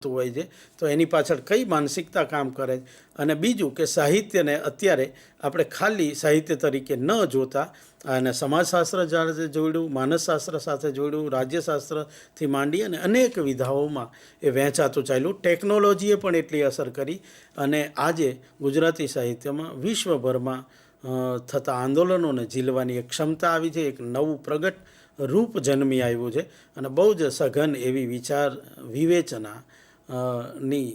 હોય છે તો એની પાછળ કઈ માનસિકતા કામ કરે છે. અને બીજું કે સાહિત્યને અત્યારે આપણે ખાલી સાહિત્ય તરીકે ન જોતા અને સમાજશાસ્ત્ર સાથે જોડ્યું, માનસશાસ્ત્ર સાથે જોડ્યું, રાજ્યશાસ્ત્રથી માંડી અને અનેક વિધાઓમાં એ વહેંચાતું ચાલ્યું. ટેકનોલોજીએ પણ એટલી અસર કરી અને આજે ગુજરાતી સાહિત્યમાં વિશ્વભરમાં થતા આંદોલનોને ઝીલવાની એક ક્ષમતા આવી છે. એક નવું પ્રગટ રૂપ જન્મી આવ્યું છે અને બહુ જ સઘન એવી વિચાર વિવેચના ની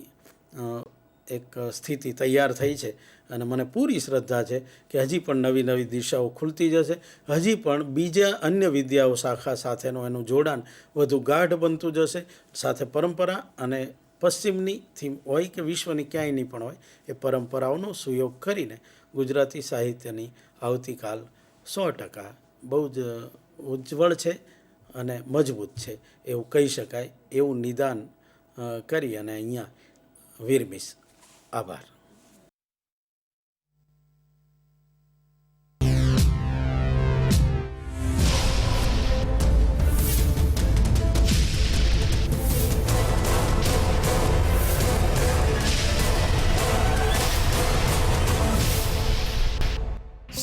એક સ્થિતિ તૈયાર થઈ છે. અને મને પૂરી શ્રદ્ધા છે કે હજી પણ નવી નવી દિશાઓ ખુલતી જશે. હજી પણ બીજા અન્ય વિદ્યાઓ શાખા સાથેનું એનું જોડાણ વધુ ગાઢ બનતું જશે. સાથે પરંપરા અને પશ્ચિમની થીમ હોય કે વિશ્વની ક્યાંયની પણ હોય, એ પરંપરાઓનો સુયોગ કરીને ગુજરાતી સાહિત્યની આવતીકાલ 100% બહુ જ ઉજ્જવળ છે અને મજબૂત છે એવું કહી શકાય. એવું નિદાન કરી અને અહીંયા વિરમીશ. આભાર.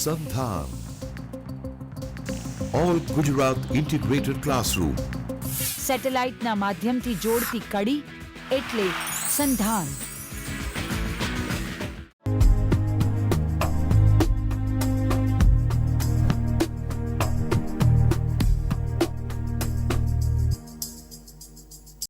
Sandhan. All Gujarat integrated classroom. સેટેલાઇટના માધ્યમથી જોડતી કડી એટલે સંધાન.